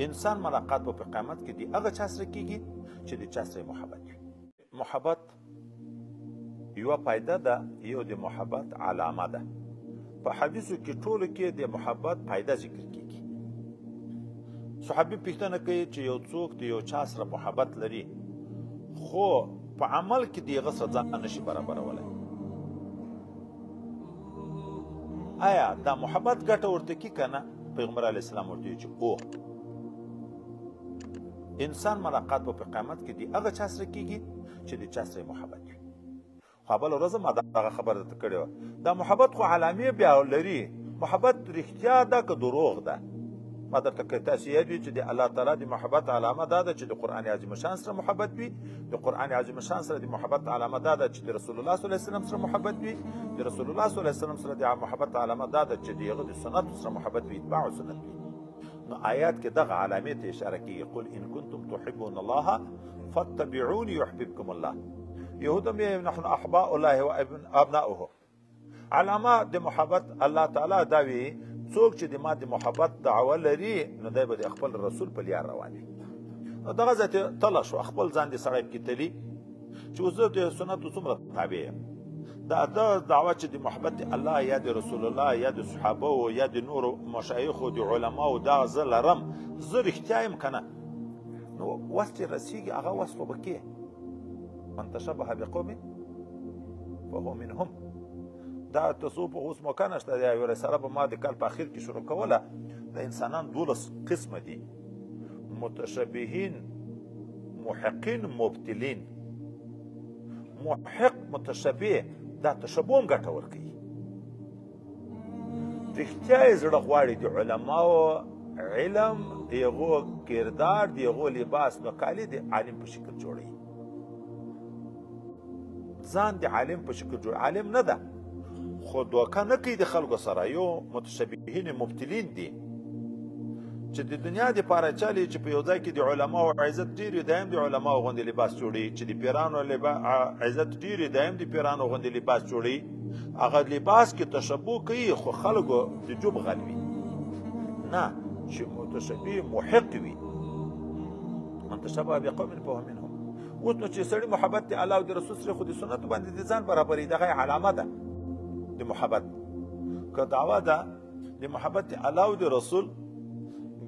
انسان ملاقات په قیامت کې دی هغه چا سره کیږي چې د چا سره محبت وي. محبت یوه فایده ده، یو د محبت علامه ده. په حدیثو کې ټولو کې د محبت فایده ذکر کیږي. صحابي پوښتنه کوي چې یو څوک د یو چا سره محبت لري خو په عمل کې د هغه سره ځان نشي برابرولی، آیا دا محبت ګټه ورته کی که نه؟ پیغمبر علیه السلام ورته ویل چې او انسان ملاقات په قیامت کې د هغه چا سره کیږي چې د چا سره محبت وي. خو بله ورځ ما دغه خبره درته کړې وه، دا محبت خو علامې بیا لري. محبت رښتیا ده که دروغ ده؟ ما درته تاسو یاد وي چې د الله تعالی د محبت علامه دا ده چې د قرآن عظیم شان سره محبت وي. د قرآن عظیم شان سره د محبت علامه دا ده چې د رسول الله صلی الله علیه وسلم سره محبت وي. د رسول الله صلی الله علیه وسلم سره د محبت علامه دا ده چې د هغه د سنت سره محبت وي، اتباع سنت وي. نو آیات کې دغه علامې ته اشاره کیږي، قل ان کنتم تحبون الله فاتبعوني يحببكم الله. یهودم نحن احباء الله وابناؤه. علامه د محبت الله تعالی دا وی څوک چې د ما د محبت دعوه لري نو دی به د خپل رسول په لار روان وي. نو دغه ځای ته تله شو، خپل ځان د سړی کې تلي چې اوس زه د سنتو څومره تابع یم. دا دعوه چې د محبت الله یا د رسول الله یا د صحابه یا د نورو مشایخو د علماو دا زه لرم، زه رښتیا یم که نه؟ نو وس چې رسېږي هغه وس خو به کې من تشبه بقوم فهو منهم. دا تاسو په اوس موقع نشته دی، یو رساله به ما د کال په اخر کې شروع کوله. د انسانان 12 قسمه دي: متشبهین، محقین، مبتلین. محق متشبه دا تشبه هم ګټه ورکوي، رښتیا یې زړه غواړي د علماو علم، د هغو کردار، د هغو لباس نو کالي د عالم په شکل جوړوي. ځان د عالم په شکل جوړ عالم نه ده خو دوکه نه کوي د خلکو سره. یو متشبهین مبتلین دي چې د دنیا دپاره چالي چې په یو ځای کې د علماو عزت ډېر وي دا هم د علماو غوندې لباس جوړوي، چې د پیرانو عزت ډېر وي دا هم د پیرانو غوندې لباس جوړوي. هغه لباس کې تشبه کوي خو خلکو د جوب غل وي. نه، چې متشبه محق وي. من تشبه بقوم فهو منهم. اوس نو چې سړي محبت د الله او د رسول سره خو د سنتو باندې د ځان برابري دغه علامه ده د محبت. که دعوه ده د محبت د الله او د رسول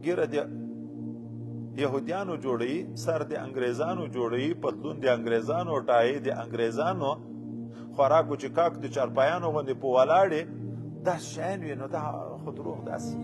ګیره د یهودیانو جوړوي، سر د انګریزانو جوړوي، پتلون د انګریزانو، ټای د انګریزانو، خوراک و چکاک د چارپایانو غوندې په ولاړې دا شیان وي، نو دا خو دروغ داسې